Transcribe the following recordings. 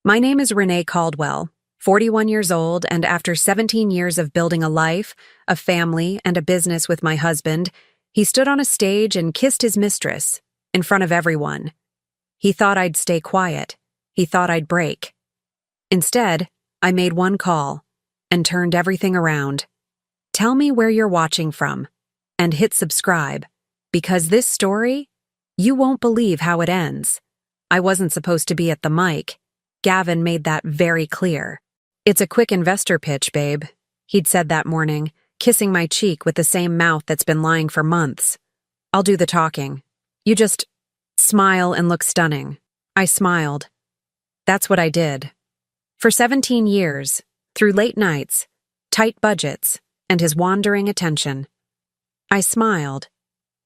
My name is Renee Caldwell, 41 years old, and after 17 years of building a life, a family, and a business with my husband, he stood on a stage and kissed his mistress in front of everyone. He thought I'd stay quiet. He thought I'd break. Instead, I made one call and turned everything around. Tell me where you're watching from and hit subscribe, because this story, you won't believe how it ends. I wasn't supposed to be at the mic. Gavin made that very clear. It's a quick investor pitch, babe, he'd said that morning, kissing my cheek with the same mouth that's been lying for months. I'll do the talking. You just smile and look stunning. I smiled. That's what I did. For 17 years, through late nights, tight budgets, and his wandering attention. I smiled.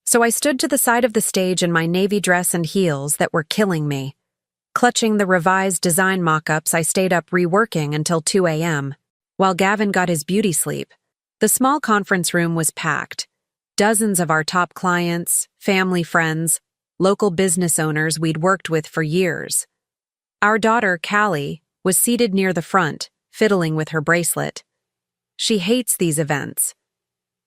So I stood to the side of the stage in my navy dress and heels that were killing me. Clutching the revised design mock-ups, I stayed up reworking until 2 a.m. While Gavin got his beauty sleep. The small conference room was packed. Dozens of our top clients, family friends, local business owners we'd worked with for years. Our daughter, Callie, was seated near the front, fiddling with her bracelet. She hates these events.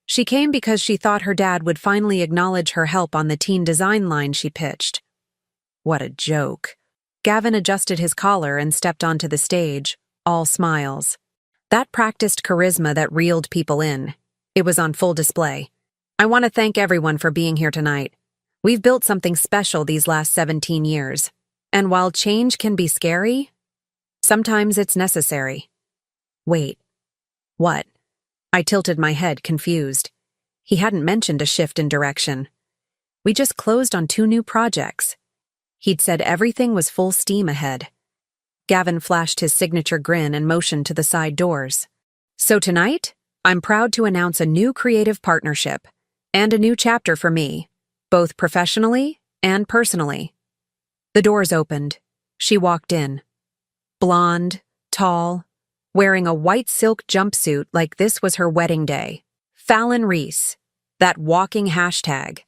She came because she thought her dad would finally acknowledge her help on the teen design line she pitched. What a joke. Gavin adjusted his collar and stepped onto the stage, all smiles. That practiced charisma that reeled people in. It was on full display. I want to thank everyone for being here tonight. We've built something special these last 17 years. And while change can be scary, sometimes it's necessary. Wait. What? I tilted my head, confused. He hadn't mentioned a shift in direction. We just closed on 2 new projects. He'd said everything was full steam ahead. Gavin flashed his signature grin and motioned to the side doors. So tonight, I'm proud to announce a new creative partnership and a new chapter for me, both professionally and personally. The doors opened. She walked in. Blonde, tall, wearing a white silk jumpsuit like this was her wedding day. Fallon Reese, that walking hashtag.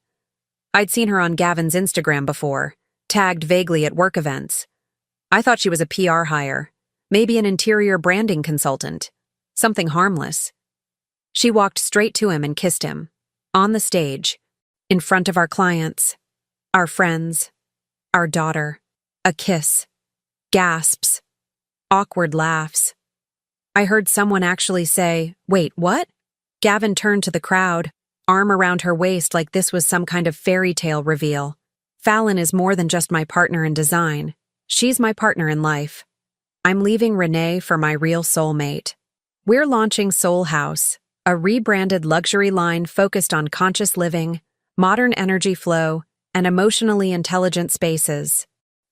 I'd seen her on Gavin's Instagram before, tagged vaguely at work events. I thought she was a PR hire, maybe an interior branding consultant, something harmless. She walked straight to him and kissed him, on the stage, in front of our clients, our friends, our daughter. A kiss, gasps, awkward laughs. I heard someone actually say, "Wait, what?" Gavin turned to the crowd, arm around her waist like this was some kind of fairy tale reveal. Fallon is more than just my partner in design. She's my partner in life. I'm leaving Renee for my real soulmate. We're launching Soul House, a rebranded luxury line focused on conscious living, modern energy flow, and emotionally intelligent spaces.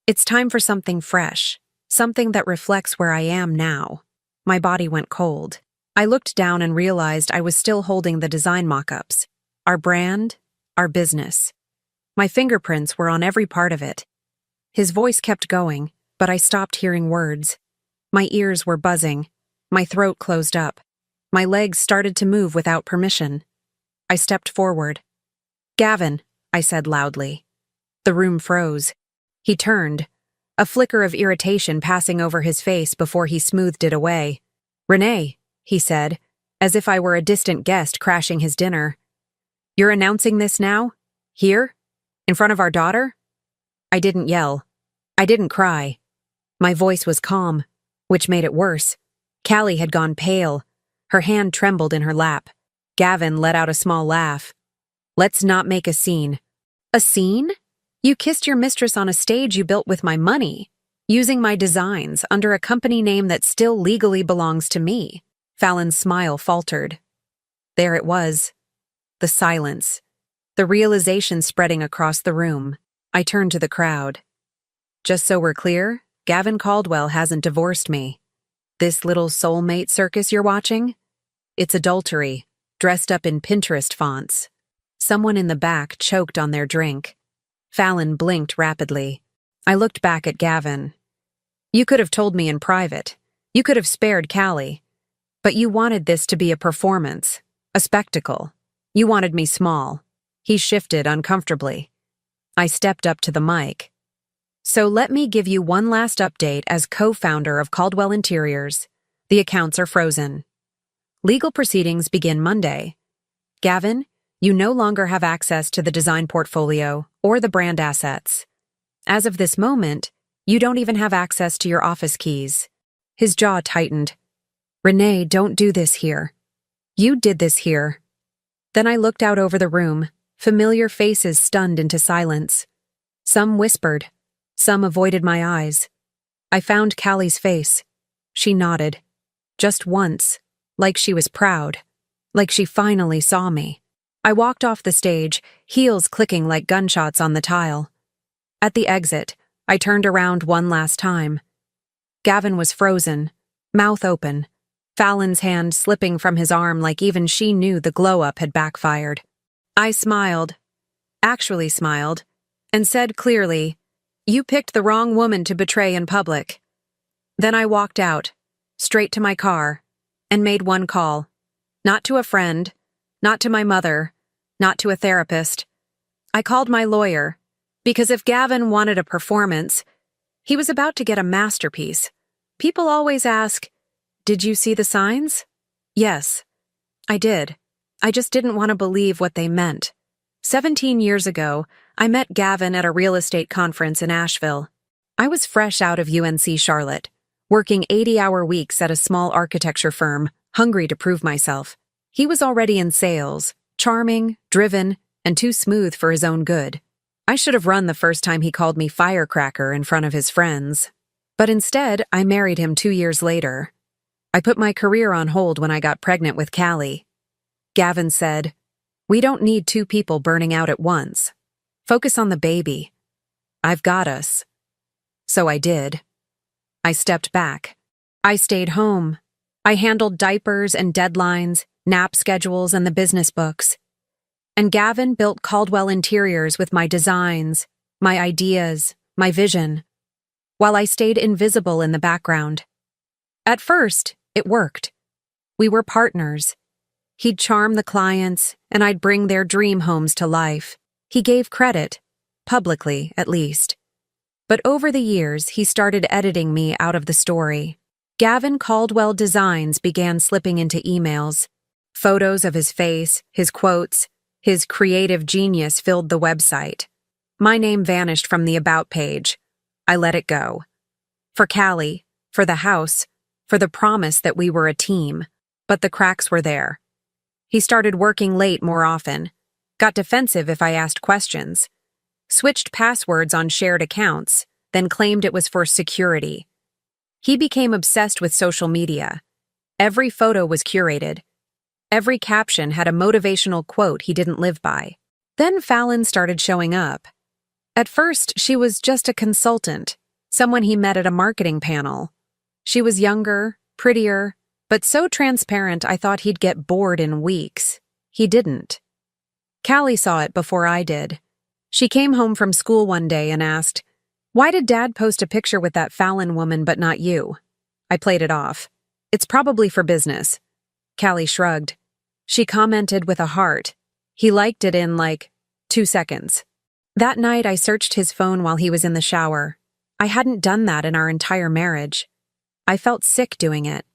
It's time for something fresh, something that reflects where I am now. My body went cold. I looked down and realized I was still holding the design mock-ups. Our brand, our business. My fingerprints were on every part of it. His voice kept going, but I stopped hearing words. My ears were buzzing. My throat closed up. My legs started to move without permission. I stepped forward. "Gavin," I said loudly. The room froze. He turned, a flicker of irritation passing over his face before he smoothed it away. "Renee," he said, as if I were a distant guest crashing his dinner. "You're announcing this now? Here? In front of our daughter?" I didn't yell. I didn't cry. My voice was calm, which made it worse. Callie had gone pale. Her hand trembled in her lap. Gavin let out a small laugh. "Let's not make a scene." "A scene? You kissed your mistress on a stage you built with my money, using my designs under a company name that still legally belongs to me." Fallon's smile faltered. There it was. The silence. The realization spreading across the room. I turned to the crowd. Just so we're clear, Gavin Caldwell hasn't divorced me. This little soulmate circus you're watching? It's adultery, dressed up in Pinterest fonts. Someone in the back choked on their drink. Fallon blinked rapidly. I looked back at Gavin. "You could have told me in private. You could have spared Callie. But you wanted this to be a performance, a spectacle. You wanted me small." He shifted uncomfortably. I stepped up to the mic. So let me give you one last update as co-founder of Caldwell Interiors. The accounts are frozen. Legal proceedings begin Monday. Gavin, you no longer have access to the design portfolio or the brand assets. As of this moment, you don't even have access to your office keys. His jaw tightened. Renee, don't do this here. You did this here. Then I looked out over the room, familiar faces stunned into silence. Some whispered. Some avoided my eyes. I found Callie's face. She nodded. Just once, like she was proud, like she finally saw me. I walked off the stage, heels clicking like gunshots on the tile. At the exit, I turned around one last time. Gavin was frozen, mouth open, Fallon's hand slipping from his arm like even she knew the glow-up had backfired. I smiled, actually smiled, and said clearly, "You picked the wrong woman to betray in public." Then I walked out, straight to my car, and made one call. Not to a friend, not to my mother, not to a therapist. I called my lawyer, because if Gavin wanted a performance, he was about to get a masterpiece. People always ask, "Did you see the signs?" Yes, I did. I just didn't want to believe what they meant. 17 years ago, I met Gavin at a real estate conference in Asheville. I was fresh out of UNC Charlotte, working 80-hour weeks at a small architecture firm, hungry to prove myself. He was already in sales, charming, driven, and too smooth for his own good. I should have run the first time he called me firecracker in front of his friends. But instead, I married him 2 years later. I put my career on hold when I got pregnant with Callie. Gavin said, "We don't need two people burning out at once. Focus on the baby. I've got us." So I did. I stepped back. I stayed home. I handled diapers and deadlines, nap schedules, and the business books. And Gavin built Caldwell Interiors with my designs, my ideas, my vision, while I stayed invisible in the background. At first, it worked. We were partners. He'd charm the clients, and I'd bring their dream homes to life. He gave credit, publicly at least. But over the years, he started editing me out of the story. Gavin Caldwell designs began slipping into emails. Photos of his face, his quotes, his creative genius filled the website. My name vanished from the About page. I let it go. For Callie, for the house, for the promise that we were a team. But the cracks were there. He started working late more often, got defensive if I asked questions, switched passwords on shared accounts, then claimed it was for security. He became obsessed with social media. Every photo was curated. Every caption had a motivational quote he didn't live by. Then Fallon started showing up. At first, she was just a consultant, someone he met at a marketing panel. She was younger, prettier, but so transparent I thought he'd get bored in weeks. He didn't. Callie saw it before I did. She came home from school one day and asked, "Why did Dad post a picture with that Fallon woman but not you?" I played it off. "It's probably for business." Callie shrugged. She commented with a heart. He liked it in, 2 seconds. That night I searched his phone while he was in the shower. I hadn't done that in our entire marriage. I felt sick doing it.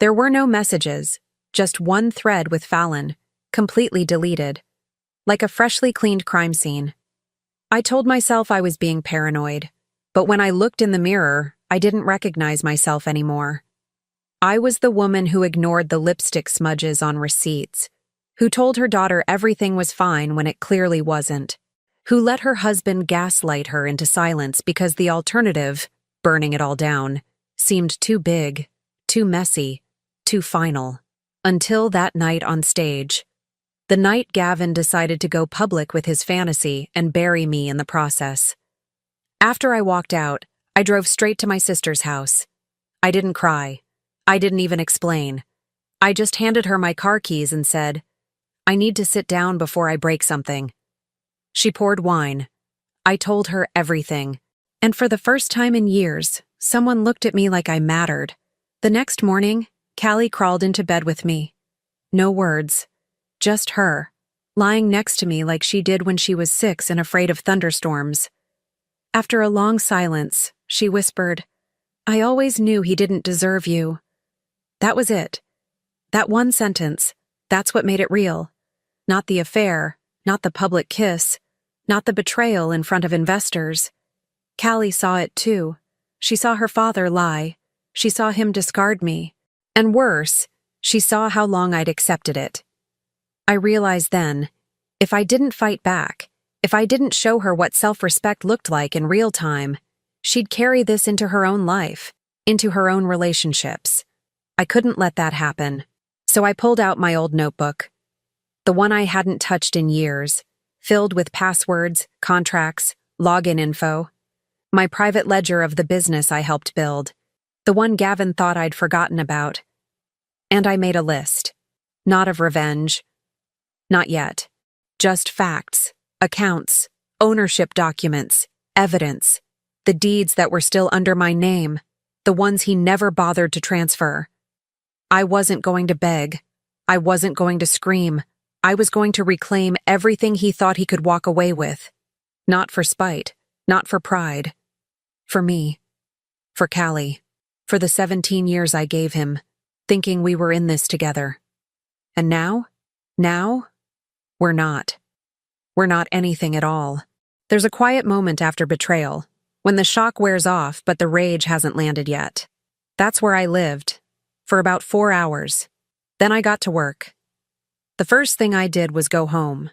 There were no messages, just one thread with Fallon, completely deleted, like a freshly cleaned crime scene. I told myself I was being paranoid, but when I looked in the mirror, I didn't recognize myself anymore. I was the woman who ignored the lipstick smudges on receipts, who told her daughter everything was fine when it clearly wasn't, who let her husband gaslight her into silence because the alternative, burning it all down, seemed too big, too messy, too final. Until that night on stage. The night Gavin decided to go public with his fantasy and bury me in the process. After I walked out, I drove straight to my sister's house. I didn't cry. I didn't even explain. I just handed her my car keys and said, "I need to sit down before I break something." She poured wine. I told her everything. And for the first time in years, someone looked at me like I mattered. The next morning, Callie crawled into bed with me. No words. Just her, lying next to me like she did when she was 6 and afraid of thunderstorms. After a long silence, she whispered, "I always knew he didn't deserve you." That was it. That one sentence, that's what made it real. Not the affair, not the public kiss, not the betrayal in front of investors. Callie saw it too. She saw her father lie. She saw him discard me. And worse, she saw how long I'd accepted it. I realized then, if I didn't fight back, if I didn't show her what self-respect looked like in real time, she'd carry this into her own life, into her own relationships. I couldn't let that happen. So I pulled out my old notebook, the one I hadn't touched in years, filled with passwords, contracts, login info, my private ledger of the business I helped build, the one Gavin thought I'd forgotten about. And I made a list. Not of revenge. Not yet. Just facts, accounts, ownership documents, evidence, the deeds that were still under my name, the ones he never bothered to transfer. I wasn't going to beg. I wasn't going to scream. I was going to reclaim everything he thought he could walk away with. Not for spite, not for pride. For me. For Callie. For the 17 years I gave him, thinking we were in this together. And now? We're not. We're not anything at all. There's a quiet moment after betrayal, when the shock wears off but the rage hasn't landed yet. That's where I lived, for about 4 hours. Then I got to work. The first thing I did was go home,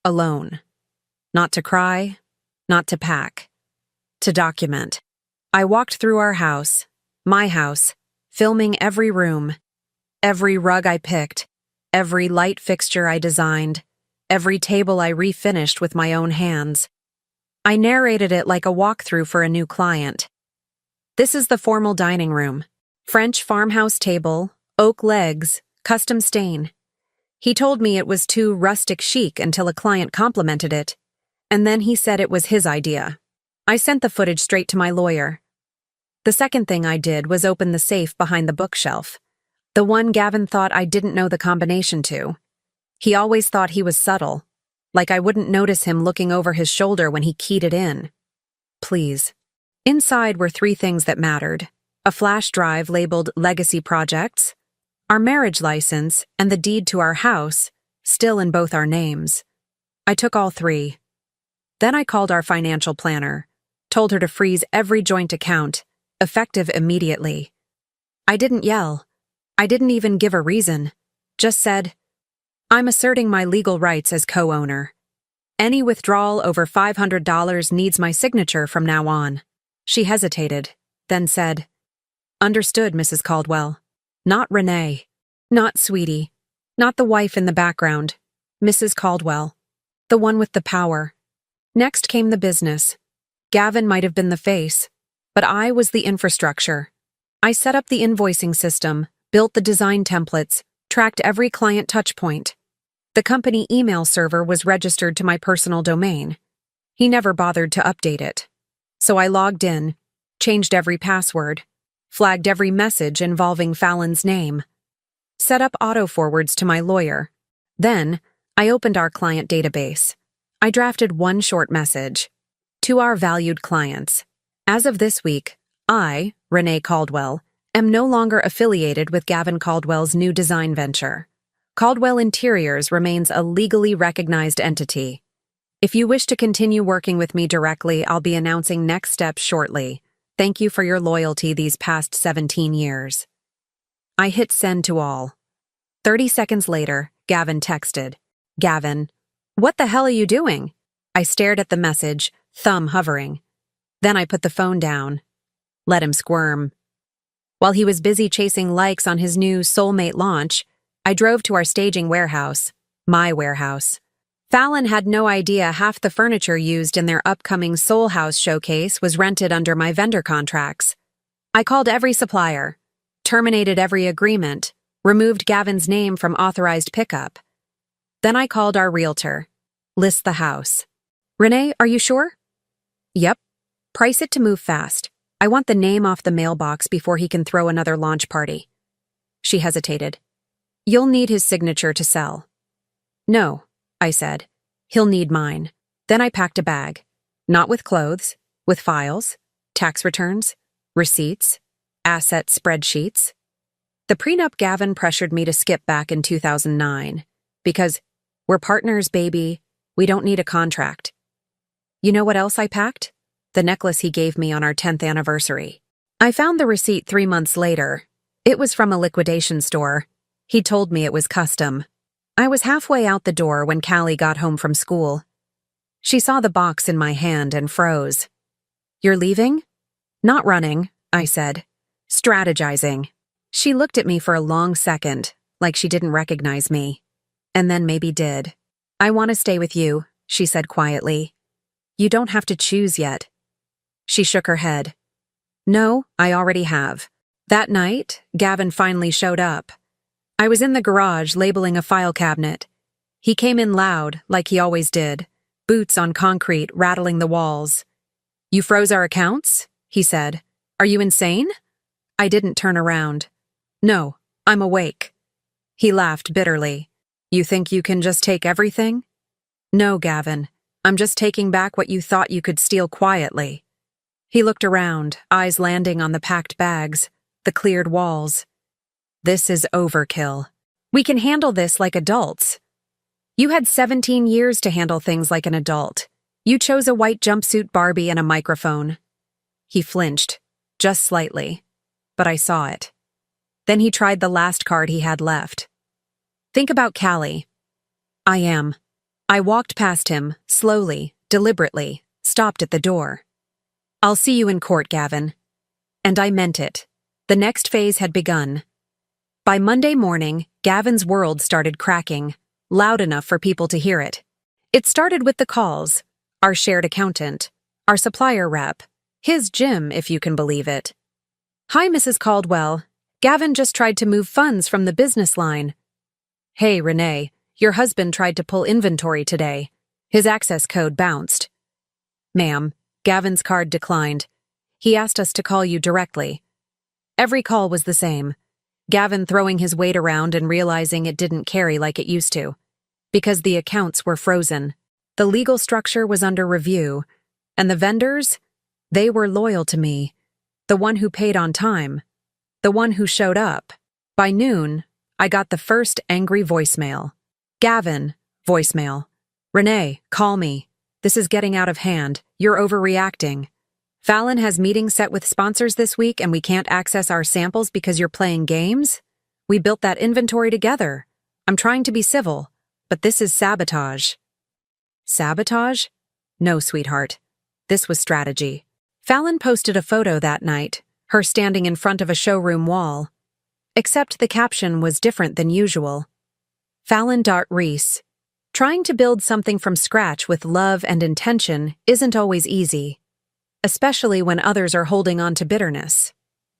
alone. Not to cry, not to pack, to document. I walked through our house, my house, filming every room, every rug I picked, every light fixture I designed, every table I refinished with my own hands. I narrated it like a walkthrough for a new client. This is the formal dining room. French farmhouse table, oak legs, custom stain. He told me it was too rustic chic until a client complimented it, and then he said it was his idea. I sent the footage straight to my lawyer. The second thing I did was open the safe behind the bookshelf, the one Gavin thought I didn't know the combination to. He always thought he was subtle, like I wouldn't notice him looking over his shoulder when he keyed it in. Please. Inside were 3 things that mattered: a flash drive labeled Legacy Projects, our marriage license, and the deed to our house, still in both our names. I took all 3. Then I called our financial planner, told her to freeze every joint account, effective immediately. I didn't yell. I didn't even give a reason. Just said, "I'm asserting my legal rights as co-owner. Any withdrawal over $500 needs my signature from now on." She hesitated, then said, "Understood, Mrs. Caldwell. Not Renee. Not Sweetie. Not the wife in the background. Mrs. Caldwell. The one with the power." Next came the business. Gavin might have been the face, but I was the infrastructure. I set up the invoicing system, built the design templates, tracked every client touchpoint. The company email server was registered to my personal domain. He never bothered to update it. So I logged in, changed every password, flagged every message involving Fallon's name, set up auto-forwards to my lawyer. Then, I opened our client database. I drafted one short message. To our valued clients. As of this week, I, Renee Caldwell, am no longer affiliated with Gavin Caldwell's new design venture. Caldwell Interiors remains a legally recognized entity. If you wish to continue working with me directly, I'll be announcing next steps shortly. Thank you for your loyalty these past 17 years. I hit send to all. 30 seconds later, Gavin texted. "Gavin, what the hell are you doing?" I stared at the message, thumb hovering. Then I put the phone down. Let him squirm. While he was busy chasing likes on his new Soulmate launch, I drove to our staging warehouse, my warehouse. Fallon had no idea half the furniture used in their upcoming Soul House showcase was rented under my vendor contracts. I called every supplier, terminated every agreement, removed Gavin's name from authorized pickup. Then I called our realtor. List the house. "Renee, are you sure?" "Yep. Price it to move fast. I want the name off the mailbox before he can throw another launch party." She hesitated. "You'll need his signature to sell." "No," I said. "He'll need mine." Then I packed a bag. Not with clothes, with files, tax returns, receipts, asset spreadsheets. The prenup Gavin pressured me to skip back in 2009 because we're partners, baby. We don't need a contract. You know what else I packed? The necklace he gave me on our 10th anniversary. I found the receipt 3 months later. It was from a liquidation store. He told me it was custom. I was halfway out the door when Callie got home from school. She saw the box in my hand and froze. You're leaving? Not running, I said. Strategizing. She looked at me for a long second, like she didn't recognize me. And then maybe did. I want to stay with you, she said quietly. You don't have to choose yet. She shook her head. No, I already have. That night, Gavin finally showed up. I was in the garage labeling a file cabinet. He came in loud, like he always did, boots on concrete rattling the walls. You froze our accounts? He said. Are you insane? I didn't turn around. No, I'm awake. He laughed bitterly. You think you can just take everything? No, Gavin. I'm just taking back what you thought you could steal quietly. He looked around, eyes landing on the packed bags, the cleared walls. This is overkill. We can handle this like adults. You had 17 years to handle things like an adult. You chose a white jumpsuit Barbie and a microphone. He flinched, just slightly, but I saw it. Then he tried the last card he had left. Think about Callie. I am. I walked past him, slowly, deliberately, stopped at the door. I'll see you in court, Gavin. And I meant it. The next phase had begun. By Monday morning, Gavin's world started cracking, loud enough for people to hear it. It started with the calls, our shared accountant, our supplier rep, his gym, if you can believe it. Hi, Mrs. Caldwell. Gavin just tried to move funds from the business line. Hey, Renee, your husband tried to pull inventory today. His access code bounced. Ma'am, Gavin's card declined. He asked us to call you directly. Every call was the same. Gavin throwing his weight around and realizing it didn't carry like it used to. Because the accounts were frozen. The legal structure was under review. And the vendors? They were loyal to me. The one who paid on time. The one who showed up. By noon, I got the first angry voicemail. Gavin, voicemail. Renee, call me. This is getting out of hand. You're overreacting. Fallon has meetings set with sponsors this week and we can't access our samples because you're playing games? We built that inventory together. I'm trying to be civil, but this is sabotage. Sabotage? No, sweetheart. This was strategy. Fallon posted a photo that night, her standing in front of a showroom wall. Except the caption was different than usual. Fallon Reese. Trying to build something from scratch with love and intention isn't always easy. Especially when others are holding on to bitterness.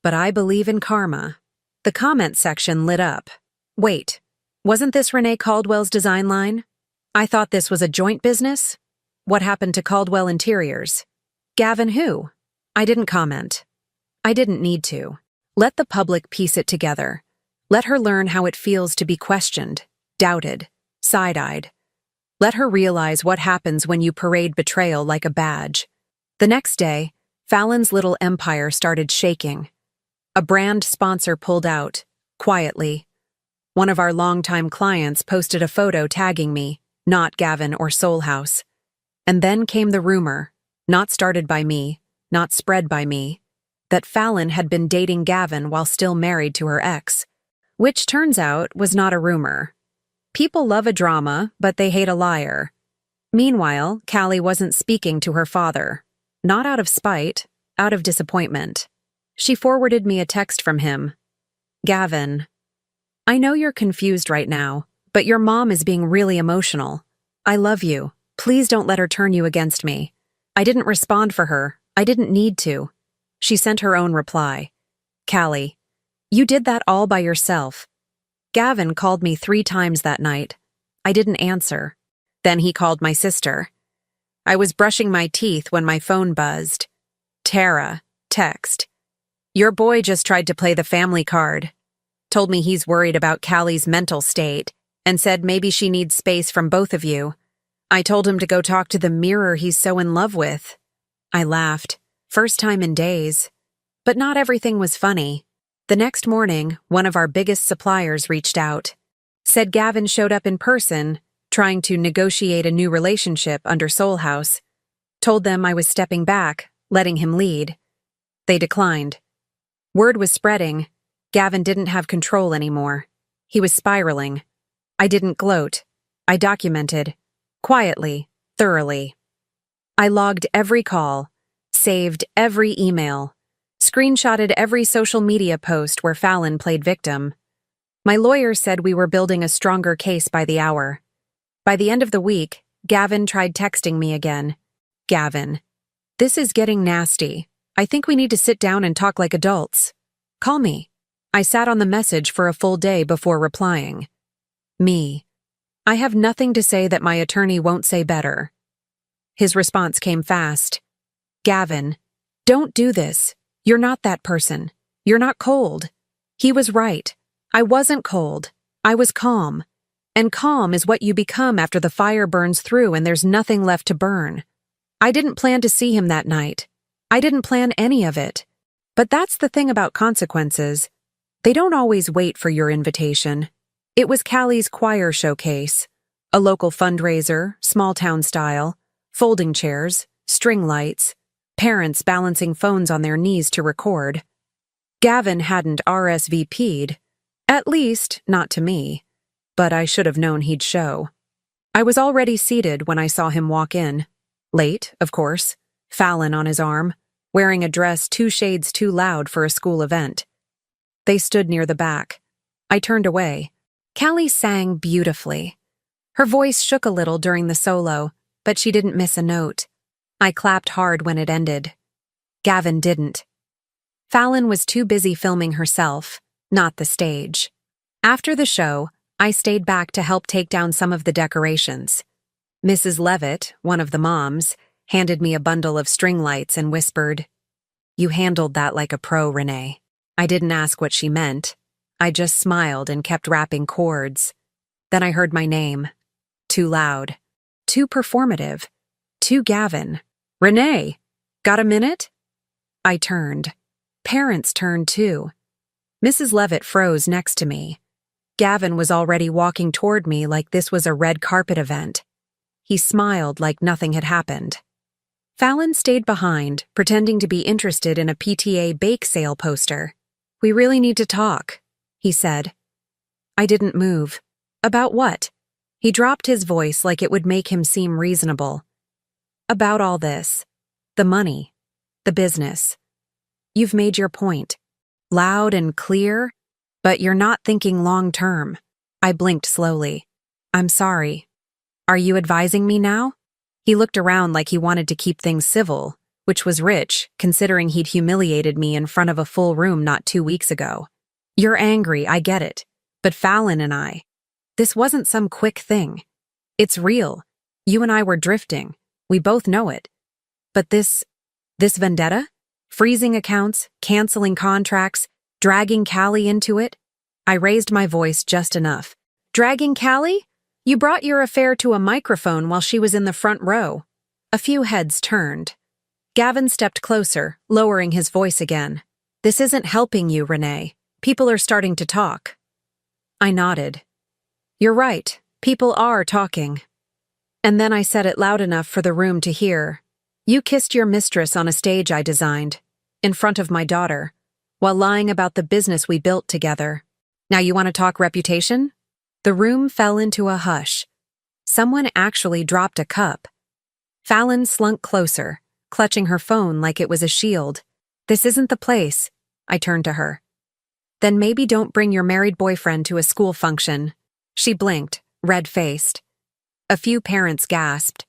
But I believe in karma. The comment section lit up. Wait, wasn't this Renee Caldwell's design line? I thought this was a joint business? What happened to Caldwell Interiors? Gavin who? I didn't comment. I didn't need to. Let the public piece it together. Let her learn how it feels to be questioned, doubted, side-eyed. Let her realize what happens when you parade betrayal like a badge. The next day, Fallon's little empire started shaking. A brand sponsor pulled out, quietly. One of our longtime clients posted a photo tagging me, not Gavin or Soul House. And then came the rumor, not started by me, not spread by me, that Fallon had been dating Gavin while still married to her ex, which turns out was not a rumor. People love a drama, but they hate a liar. Meanwhile, Callie wasn't speaking to her father. Not out of spite, out of disappointment. She forwarded me a text from him. Gavin, I know you're confused right now, but your mom is being really emotional. I love you. Please don't let her turn you against me. I didn't respond for her. I didn't need to. She sent her own reply. Callie, you did that all by yourself. Gavin called me 3 times that night. I didn't answer. Then he called my sister. I was brushing my teeth when my phone buzzed. Tara, text. Your boy just tried to play the family card. Told me he's worried about Callie's mental state and said maybe she needs space from both of you. I told him to go talk to the mirror he's so in love with. I laughed. First time in days. But not everything was funny. The next morning, one of our biggest suppliers reached out. Said Gavin showed up in person, trying to negotiate a new relationship under Soul House. Told them I was stepping back, letting him lead. They declined. Word was spreading. Gavin didn't have control anymore. He was spiraling. I didn't gloat. I documented. Quietly, thoroughly. I logged every call, saved every email, screenshotted every social media post where Fallon played victim. My lawyer said we were building a stronger case by the hour. By the end of the week, Gavin tried texting me again. Gavin, this is getting nasty. I think we need to sit down and talk like adults. Call me. I sat on the message for a full day before replying. Me. I have nothing to say that my attorney won't say better. His response came fast. Gavin, don't do this. You're not that person. You're not cold. He was right. I wasn't cold. I was calm. And calm is what you become after the fire burns through and there's nothing left to burn. I didn't plan to see him that night. I didn't plan any of it. But that's the thing about consequences. They don't always wait for your invitation. It was Callie's choir showcase. A local fundraiser, small town style, folding chairs, string lights, parents balancing phones on their knees to record. Gavin hadn't RSVP'd, at least not to me, but I should have known he'd show. I was already seated when I saw him walk in. Late, of course, Fallon on his arm, wearing a dress 2 shades too loud for a school event. They stood near the back. I turned away. Callie sang beautifully. Her voice shook a little during the solo, but she didn't miss a note. I clapped hard when it ended. Gavin didn't. Fallon was too busy filming herself, not the stage. After the show, I stayed back to help take down some of the decorations. Mrs. Levitt, one of the moms, handed me a bundle of string lights and whispered, "You handled that like a pro, Renee." I didn't ask what she meant. I just smiled and kept wrapping cords. Then I heard my name. Too loud. Too performative. Too Gavin. "Renee! Got a minute?" I turned. Parents turned too. Mrs. Levitt froze next to me. Gavin was already walking toward me like this was a red carpet event. He smiled like nothing had happened. Fallon stayed behind, pretending to be interested in a PTA bake sale poster. "We really need to talk," he said. I didn't move. About what? He dropped his voice like it would make him seem reasonable. About all this. The money. The business. You've made your point. Loud and clear, but you're not thinking long term. I blinked slowly. I'm sorry. Are you advising me now? He looked around like he wanted to keep things civil, which was rich, considering he'd humiliated me in front of a full room not 2 weeks ago. You're angry, I get it. But Fallon and I. This wasn't some quick thing. It's real. You and I were drifting. We both know it. But this vendetta? Freezing accounts, canceling contracts, dragging Callie into it? I raised my voice just enough. Dragging Callie? You brought your affair to a microphone while she was in the front row. A few heads turned. Gavin stepped closer, lowering his voice again. This isn't helping you, Renee. People are starting to talk. I nodded. You're right. People are talking. And then I said it loud enough for the room to hear. You kissed your mistress on a stage I designed, in front of my daughter, while lying about the business we built together. Now you want to talk reputation? The room fell into a hush. Someone actually dropped a cup. Fallon slunk closer, clutching her phone like it was a shield. This isn't the place. I turned to her. Then maybe don't bring your married boyfriend to a school function. She blinked, red-faced. A few parents gasped.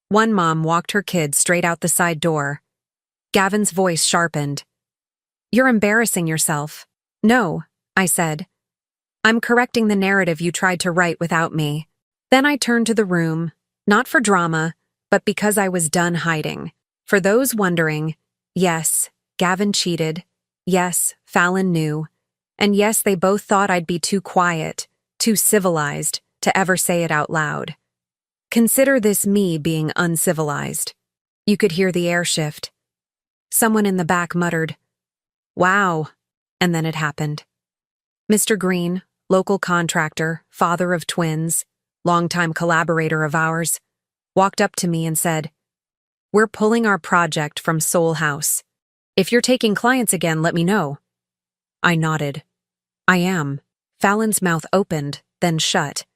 One mom walked her kid straight out the side door. Gavin's voice sharpened. You're embarrassing yourself. No, I said. I'm correcting the narrative you tried to write without me. Then I turned to the room, not for drama, but because I was done hiding. For those wondering, yes, Gavin cheated. Yes, Fallon knew. And yes, they both thought I'd be too quiet, too civilized, to ever say it out loud. Consider this me being uncivilized. You could hear the air shift. Someone in the back muttered, "Wow," and then it happened. Mr. Green, local contractor, father of twins, longtime collaborator of ours, walked up to me and said, "We're pulling our project from Soul House. If you're taking clients again, let me know." I nodded. "I am." Fallon's mouth opened, then shut.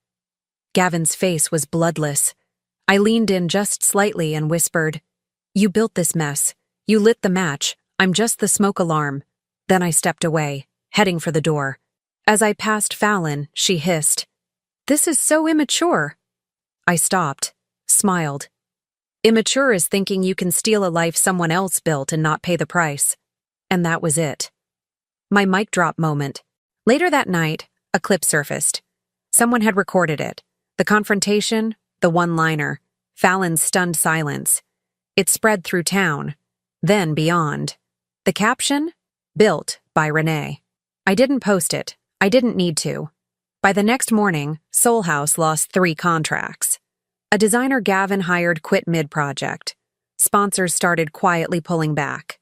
Gavin's face was bloodless. I leaned in just slightly and whispered, "You built this mess. You lit the match. I'm just the smoke alarm." Then I stepped away, heading for the door. As I passed Fallon, she hissed, "This is so immature." I stopped, smiled. Immature is thinking you can steal a life someone else built and not pay the price. And that was it. My mic drop moment. Later that night, a clip surfaced. Someone had recorded it. The confrontation, the one-liner, Fallon's stunned silence. It spread through town, then beyond. The caption? Built by Renee. I didn't post it. I didn't need to. By the next morning, Soul House lost 3 contracts. A designer Gavin hired quit mid-project. Sponsors started quietly pulling back.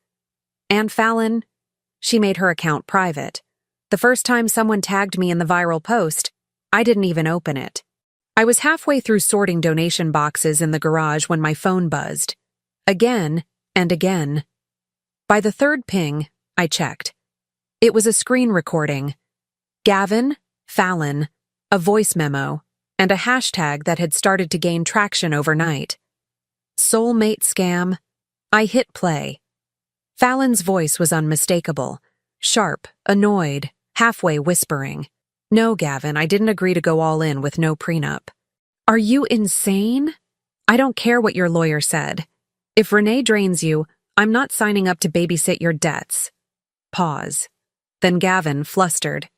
And Fallon? She made her account private. The first time someone tagged me in the viral post, I didn't even open it. I was halfway through sorting donation boxes in the garage when my phone buzzed. Again and again. By the 3rd ping, I checked. It was a screen recording. Gavin, Fallon, a voice memo, and a hashtag that had started to gain traction overnight. Soulmate scam. I hit play. Fallon's voice was unmistakable. Sharp, annoyed, halfway whispering. "No, Gavin, I didn't agree to go all in with no prenup." "Are you insane? I don't care what your lawyer said. If Renee drains you, I'm not signing up to babysit your debts." Pause. Then Gavin, flustered.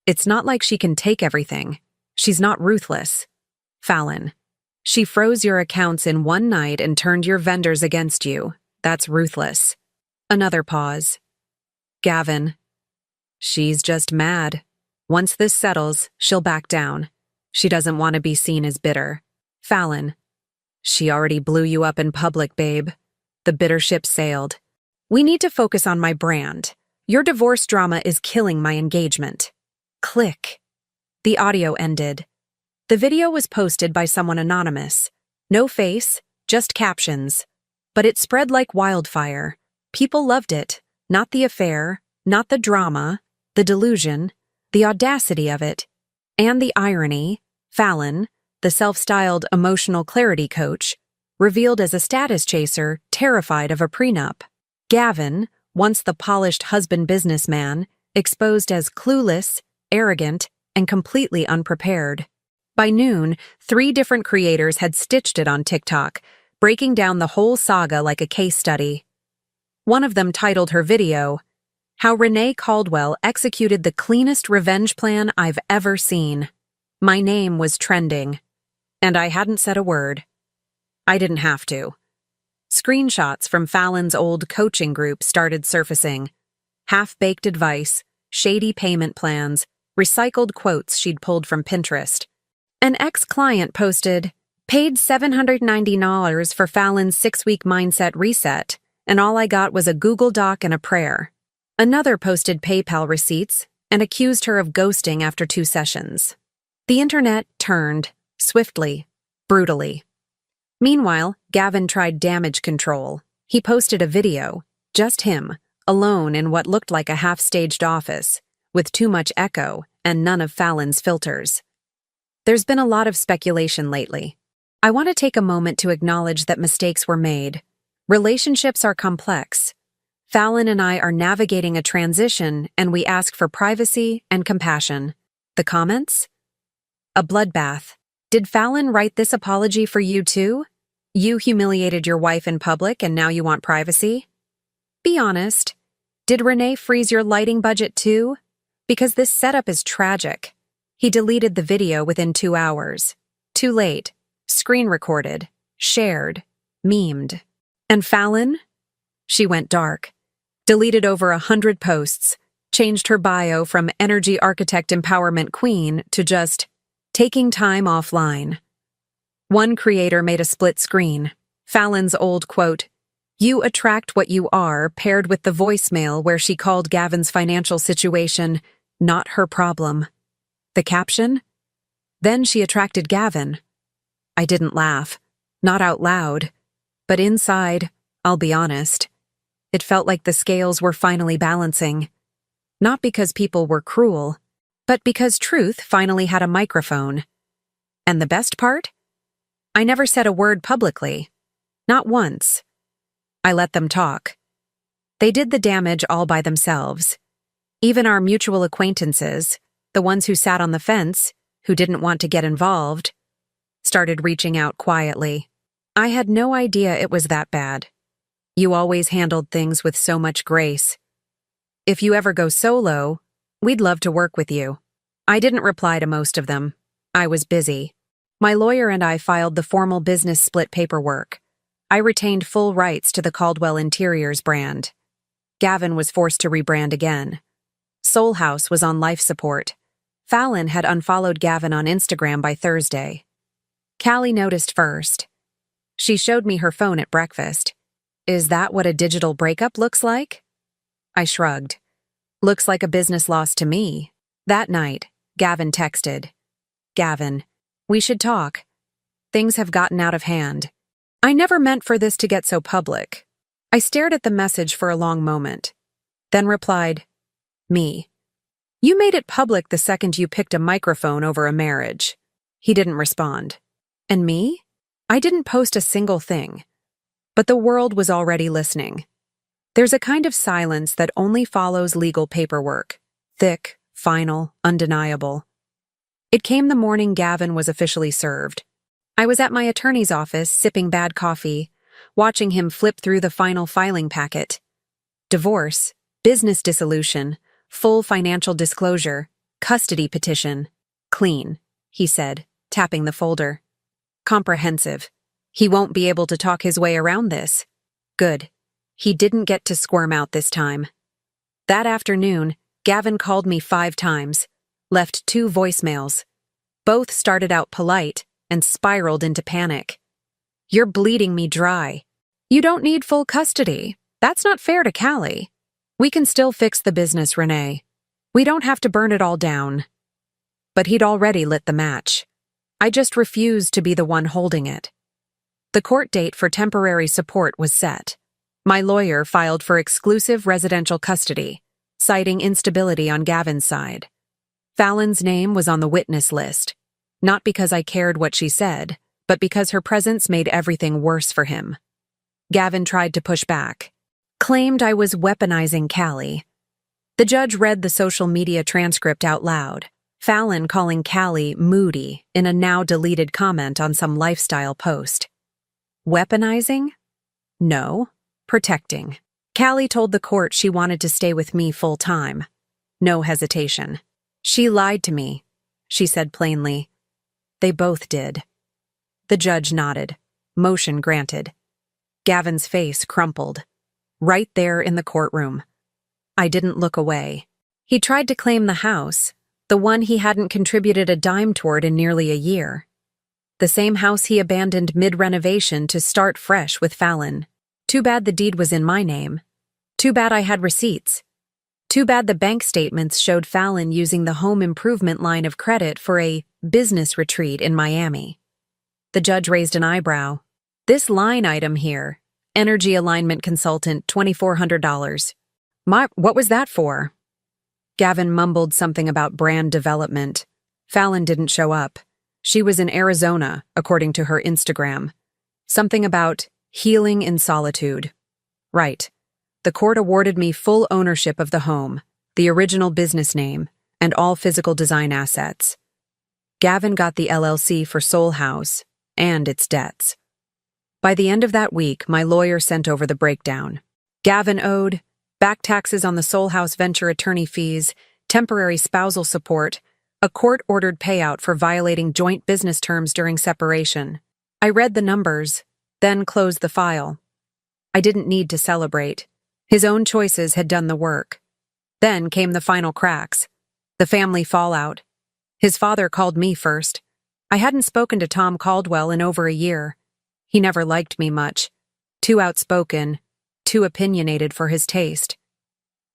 "It's not like she can take everything. She's not ruthless." Fallon. "She froze your accounts in one night and turned your vendors against you. That's ruthless." Another pause. Gavin. "She's just mad. Once this settles, she'll back down. She doesn't want to be seen as bitter." Fallon. "She already blew you up in public, babe. The bitter ship sailed. We need to focus on my brand. Your divorce drama is killing my engagement." Click. The audio ended. The video was posted by someone anonymous. No face, just captions. But it spread like wildfire. People loved it. Not the affair, not the drama, the delusion, the audacity of it. And the irony. Fallon, the self-styled emotional clarity coach, revealed as a status chaser terrified of a prenup. Gavin, once the polished husband businessman, exposed as clueless, arrogant, and completely unprepared. By noon, 3 different creators had stitched it on TikTok, breaking down the whole saga like a case study. One of them titled her video, "How Renee Caldwell Executed the Cleanest Revenge Plan I've Ever Seen." My name was trending, and I hadn't said a word. I didn't have to. Screenshots from Fallon's old coaching group started surfacing. Half-baked advice, shady payment plans, recycled quotes she'd pulled from Pinterest. An ex-client posted, "Paid $790 for Fallon's 6-week mindset reset, and all I got was a Google Doc and a prayer." Another posted PayPal receipts and accused her of ghosting after 2 sessions. The internet turned, swiftly, brutally. Meanwhile, Gavin tried damage control. He posted a video, just him, alone in what looked like a half-staged office, with too much echo and none of Fallon's filters. There's been a lot of speculation lately. I want to take a moment to acknowledge that mistakes were made. Relationships are complex. Fallon and I are navigating a transition, and we ask for privacy and compassion. The comments? A bloodbath. Did Fallon write this apology for you too? You humiliated your wife in public and now you want privacy? Be honest. Did Renee freeze your lighting budget too? Because this setup is tragic. He deleted the video within 2 hours. Too late. Screen recorded. Shared. Memed. And Fallon? She went dark. Deleted over 100 posts. Changed her bio from energy architect empowerment queen to just taking time offline. One creator made a split screen. Fallon's old quote, You attract what you are, paired with the voicemail where she called Gavin's financial situation not her problem. The caption? Then she attracted Gavin. I didn't laugh. Not out loud. But inside, I'll be honest, it felt like the scales were finally balancing. Not because people were cruel, but because truth finally had a microphone. And the best part? I never said a word publicly. Not once. I let them talk. They did the damage all by themselves. Even our mutual acquaintances, the ones who sat on the fence, who didn't want to get involved, started reaching out quietly. I had no idea it was that bad. You always handled things with so much grace. If you ever go solo, we'd love to work with you. I didn't reply to most of them. I was busy. My lawyer and I filed the formal business split paperwork. I retained full rights to the Caldwell Interiors brand. Gavin was forced to rebrand again. Soul House was on life support. Fallon had unfollowed Gavin on Instagram by Thursday. Callie noticed first. She showed me her phone at breakfast. Is that what a digital breakup looks like? I shrugged. Looks like a business loss to me. That night, Gavin texted. Gavin, we should talk. Things have gotten out of hand. I never meant for this to get so public. I stared at the message for a long moment, then replied, Me. You made it public the second you picked a microphone over a marriage. He didn't respond. And me? I didn't post a single thing. But the world was already listening. There's a kind of silence that only follows legal paperwork. Thick, final, undeniable. It came the morning Gavin was officially served. I was at my attorney's office sipping bad coffee, watching him flip through the final filing packet. Divorce, business dissolution, full financial disclosure, custody petition. Clean, he said, tapping the folder. Comprehensive. He won't be able to talk his way around this. Good. He didn't get to squirm out this time. That afternoon, Gavin called me 5 times, left 2 voicemails. Both started out polite and spiraled into panic. You're bleeding me dry. You don't need full custody. That's not fair to Callie. We can still fix the business, Renee. We don't have to burn it all down. But he'd already lit the match. I just refused to be the one holding it. The court date for temporary support was set. My lawyer filed for exclusive residential custody, citing instability on Gavin's side. Fallon's name was on the witness list, not because I cared what she said, but because her presence made everything worse for him. Gavin tried to push back, claimed I was weaponizing Callie. The judge read the social media transcript out loud, Fallon calling Callie moody in a now-deleted comment on some lifestyle post. Weaponizing? No. Protecting. Callie told the court she wanted to stay with me full-time. No hesitation. She lied to me, she said plainly. They both did. The judge nodded. Motion granted. Gavin's face crumpled. Right there in the courtroom. I didn't look away. He tried to claim the house, the one he hadn't contributed a dime toward in nearly a year. The same house he abandoned mid-renovation to start fresh with Fallon. Too bad the deed was in my name. Too bad I had receipts. Too bad the bank statements showed Fallon using the home improvement line of credit for a business retreat in Miami. The judge raised an eyebrow. This line item here, energy alignment consultant, $2,400. What was that for? Gavin mumbled something about brand development. Fallon didn't show up. She was in Arizona, according to her Instagram. Something about healing in solitude. Right. The court awarded me full ownership of the home, the original business name, and all physical design assets. Gavin got the LLC for Soul House and its debts. By the end of that week, my lawyer sent over the breakdown. Gavin owed back taxes on the Soul House venture attorney fees, temporary spousal support, a court-ordered payout for violating joint business terms during separation. I read the numbers, then closed the file. I didn't need to celebrate. His own choices had done the work. Then came the final cracks. The family fallout. His father called me first. I hadn't spoken to Tom Caldwell in over a year. He never liked me much. Too outspoken, too opinionated for his taste.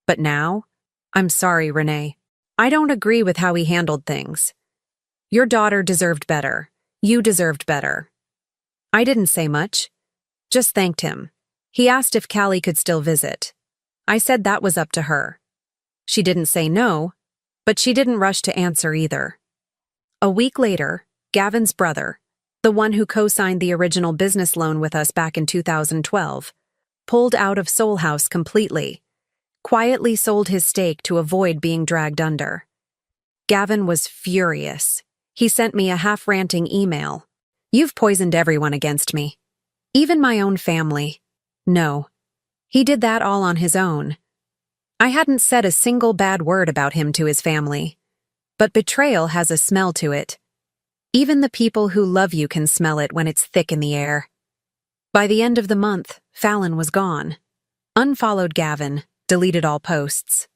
But now, I'm sorry, Renee. I don't agree with how he handled things. Your daughter deserved better. You deserved better. I didn't say much, just thanked him. He asked if Callie could still visit. I said that was up to her. She didn't say no, but she didn't rush to answer either. A week later, Gavin's brother, the one who co-signed the original business loan with us back in 2012, pulled out of Soul House completely, quietly sold his stake to avoid being dragged under. Gavin was furious. He sent me a half-ranting email. You've poisoned everyone against me. Even my own family. No. He did that all on his own. I hadn't said a single bad word about him to his family. But betrayal has a smell to it. Even the people who love you can smell it when it's thick in the air. By the end of the month, Fallon was gone. Unfollowed Gavin, deleted all posts.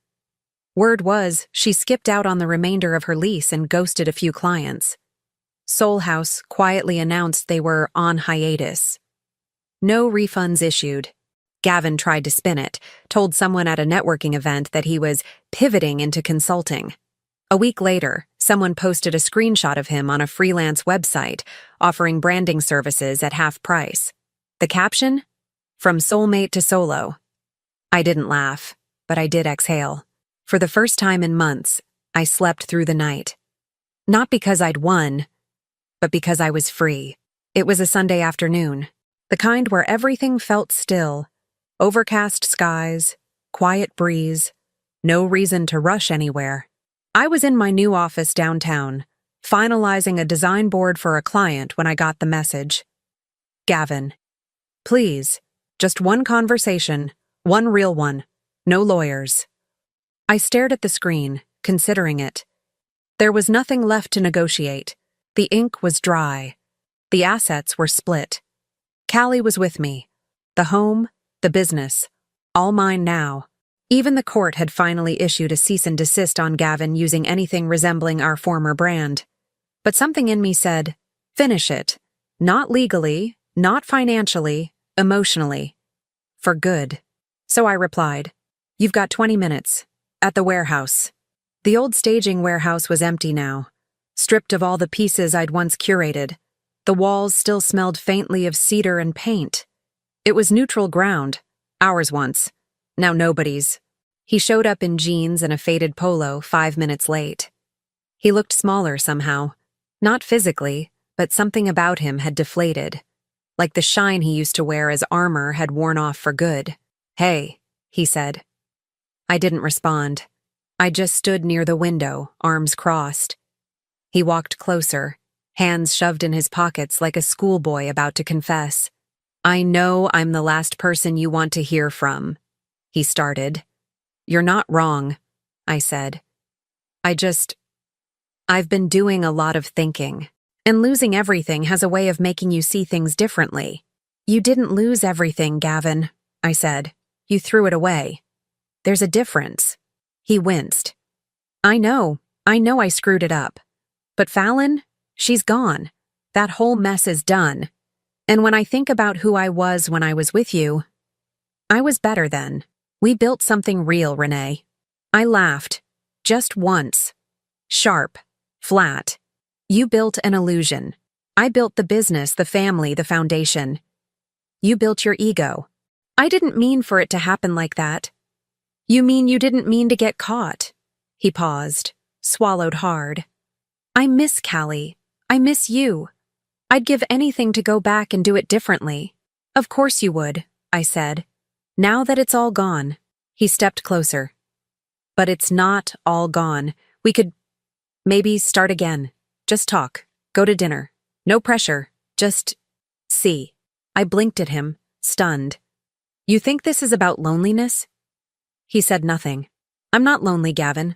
Word was, she skipped out on the remainder of her lease and ghosted a few clients. Soul House quietly announced they were on hiatus. No refunds issued. Gavin tried to spin it, told someone at a networking event that he was pivoting into consulting. A week later, someone posted a screenshot of him on a freelance website offering branding services at half price. The caption? From Soulmate to Solo. I didn't laugh, but I did exhale. For the first time in months, I slept through the night. Not because I'd won, but because I was free. It was a Sunday afternoon, the kind where everything felt still. Overcast skies, quiet breeze, no reason to rush anywhere. I was in my new office downtown, finalizing a design board for a client when I got the message. Gavin, please, just one conversation, one real one, no lawyers. I stared at the screen, considering it. There was nothing left to negotiate. The ink was dry. The assets were split. Callie was with me. The home, the business, all mine now. Even the court had finally issued a cease and desist on Gavin using anything resembling our former brand. But something in me said, finish it. Not legally, not financially, emotionally. For good. So I replied, you've got 20 minutes. At the warehouse. The old staging warehouse was empty now, stripped of all the pieces I'd once curated. The walls still smelled faintly of cedar and paint. It was neutral ground, ours once, now nobody's. He showed up in jeans and a faded polo 5 minutes late. He looked smaller somehow, not physically, but something about him had deflated, like the shine he used to wear as armor had worn off for good. Hey, he said. I didn't respond. I just stood near the window, arms crossed. He walked closer, hands shoved in his pockets like a schoolboy about to confess. I know I'm the last person you want to hear from, he started. You're not wrong, I said. I've been doing a lot of thinking, and losing everything has a way of making you see things differently. You didn't lose everything, Gavin, I said. You threw it away. There's a difference. He winced. I know I screwed it up. But Fallon, she's gone. That whole mess is done. And when I think about who I was when I was with you, I was better then. We built something real, Renee. I laughed. Just once. Sharp. Flat. You built an illusion. I built the business, the family, the foundation. You built your ego. I didn't mean for it to happen like that. You mean you didn't mean to get caught? He paused, swallowed hard. I miss Callie. I miss you. I'd give anything to go back and do it differently. Of course you would, I said. Now that it's all gone. He stepped closer. But it's not all gone. We could maybe start again. Just talk. Go to dinner. No pressure. Just see. I blinked at him, stunned. You think this is about loneliness? He said nothing. I'm not lonely, Gavin.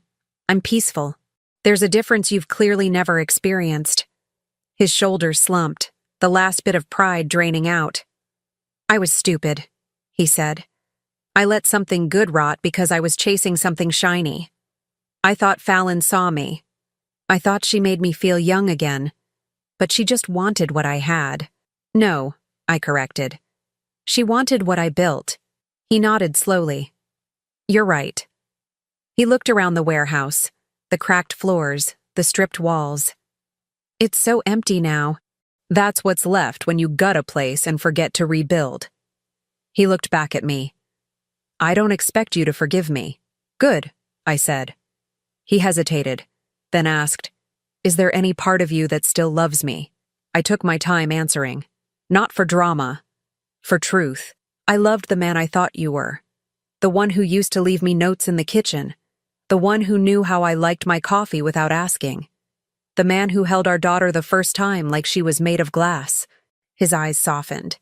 I'm peaceful. There's a difference you've clearly never experienced. His shoulders slumped, the last bit of pride draining out. I was stupid, he said. I let something good rot because I was chasing something shiny. I thought Fallon saw me. I thought she made me feel young again. But she just wanted what I had. No, I corrected. She wanted what I built. He nodded slowly. You're right. He looked around the warehouse, the cracked floors, the stripped walls. It's so empty now. That's what's left when you gut a place and forget to rebuild. He looked back at me. I don't expect you to forgive me. Good, I said. He hesitated, then asked, Is there any part of you that still loves me? I took my time answering. Not for drama. For truth. I loved the man I thought you were. The one who used to leave me notes in the kitchen. The one who knew how I liked my coffee without asking. The man who held our daughter the first time like she was made of glass. His eyes softened.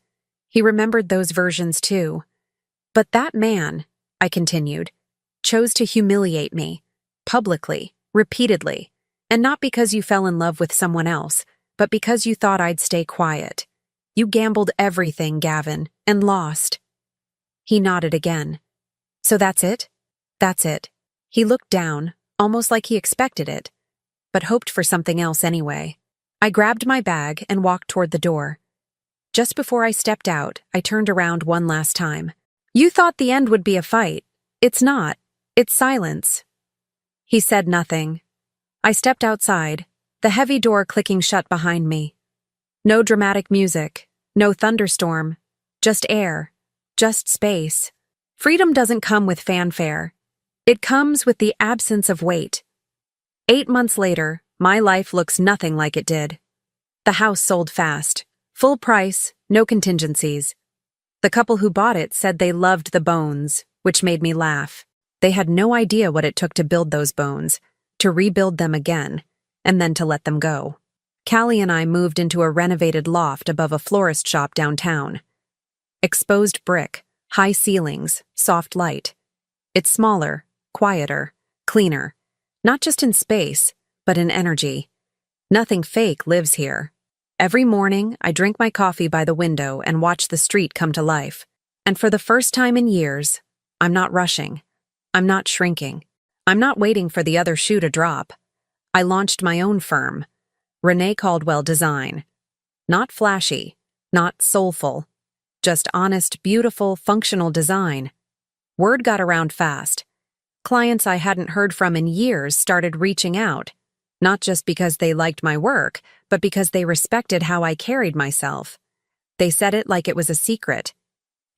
He remembered those versions too. But that man, I continued, chose to humiliate me. Publicly, repeatedly. And not because you fell in love with someone else, but because you thought I'd stay quiet. You gambled everything, Gavin, and lost. He nodded again. So that's it? That's it. He looked down, almost like he expected it, but hoped for something else anyway. I grabbed my bag and walked toward the door. Just before I stepped out, I turned around one last time. You thought the end would be a fight. It's not. It's silence. He said nothing. I stepped outside, the heavy door clicking shut behind me. No dramatic music, no thunderstorm, just air, just space. Freedom doesn't come with fanfare. It comes with the absence of weight. 8 months later, my life looks nothing like it did. The house sold fast. Full price, no contingencies. The couple who bought it said they loved the bones, which made me laugh. They had no idea what it took to build those bones, to rebuild them again, and then to let them go. Callie and I moved into a renovated loft above a florist shop downtown. Exposed brick, high ceilings, soft light. It's smaller, quieter, cleaner, not just in space, but in energy. Nothing fake lives here. Every morning, I drink my coffee by the window and watch the street come to life. And for the first time in years, I'm not rushing. I'm not shrinking. I'm not waiting for the other shoe to drop. I launched my own firm, Renee Caldwell Design. Not flashy, not soulful, just honest, beautiful, functional design. Word got around fast. Clients I hadn't heard from in years started reaching out, not just because they liked my work, but because they respected how I carried myself. They said it like it was a secret.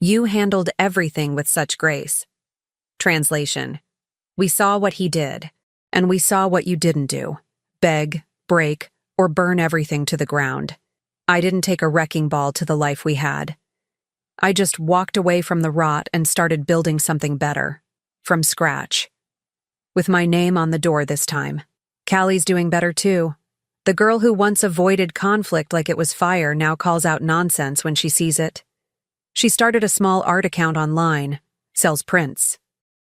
You handled everything with such grace. Translation. We saw what he did, and we saw what you didn't do. Beg, break, or burn everything to the ground. I didn't take a wrecking ball to the life we had. I just walked away from the rot and started building something better. From scratch. With my name on the door this time. Callie's doing better too. The girl who once avoided conflict like it was fire now calls out nonsense when she sees it. She started a small art account online, sells prints,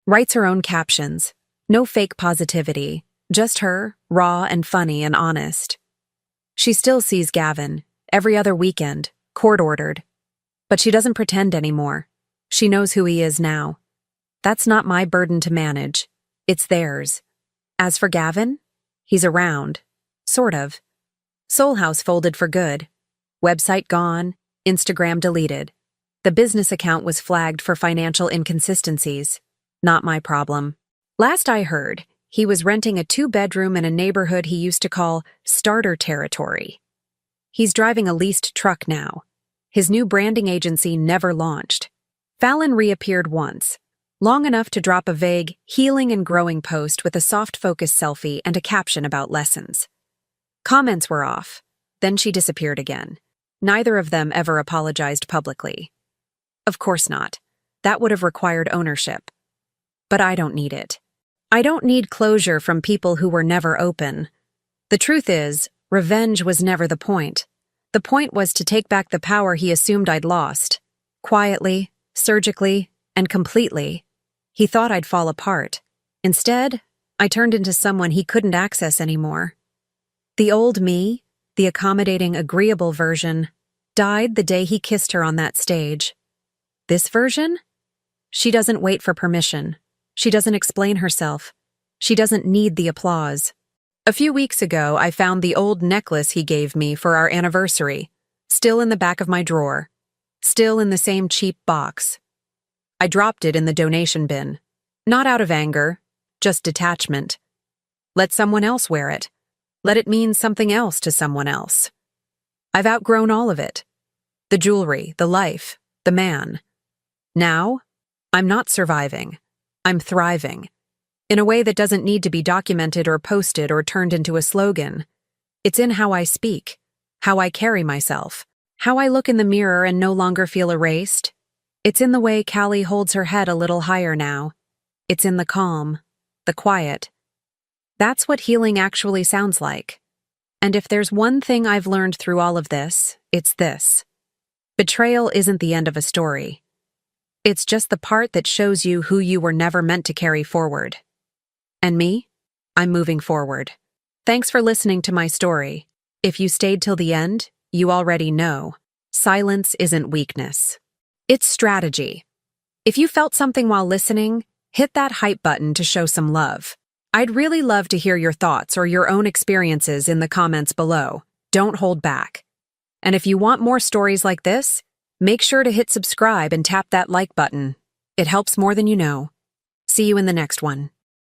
writes her own captions. No fake positivity, just her, raw and funny and honest. She still sees Gavin, every other weekend, court-ordered. But she doesn't pretend anymore. She knows who he is now. That's not my burden to manage. It's theirs. As for Gavin, he's around. Sort of. Soul House folded for good. Website gone, Instagram deleted. The business account was flagged for financial inconsistencies. Not my problem. Last I heard, he was renting a 2-bedroom in a neighborhood he used to call starter territory. He's driving a leased truck now. His new branding agency never launched. Fallon reappeared once, long enough to drop a vague, healing and growing post with a soft-focus selfie and a caption about lessons. Comments were off. Then she disappeared again. Neither of them ever apologized publicly. Of course not. That would have required ownership. But I don't need it. I don't need closure from people who were never open. The truth is, revenge was never the point. The point was to take back the power he assumed I'd lost. Quietly, surgically, and completely. He thought I'd fall apart. Instead, I turned into someone he couldn't access anymore. The old me, the accommodating, agreeable version, died the day he kissed her on that stage. This version? She doesn't wait for permission. She doesn't explain herself. She doesn't need the applause. A few weeks ago, I found the old necklace he gave me for our anniversary, still in the back of my drawer, still in the same cheap box. I dropped it in the donation bin. Not out of anger, just detachment. Let someone else wear it. Let it mean something else to someone else. I've outgrown all of it. The jewelry, the life, the man. Now, I'm not surviving. I'm thriving. In a way that doesn't need to be documented or posted or turned into a slogan. It's in how I speak, how I carry myself, how I look in the mirror and no longer feel erased. It's in the way Callie holds her head a little higher now. It's in the calm, the quiet. That's what healing actually sounds like. And if there's one thing I've learned through all of this, it's this. Betrayal isn't the end of a story. It's just the part that shows you who you were never meant to carry forward. And me? I'm moving forward. Thanks for listening to my story. If you stayed till the end, you already know. Silence isn't weakness. It's strategy. If you felt something while listening, hit that hype button to show some love. I'd really love to hear your thoughts or your own experiences in the comments below. Don't hold back. And if you want more stories like this, make sure to hit subscribe and tap that like button. It helps more than you know. See you in the next one.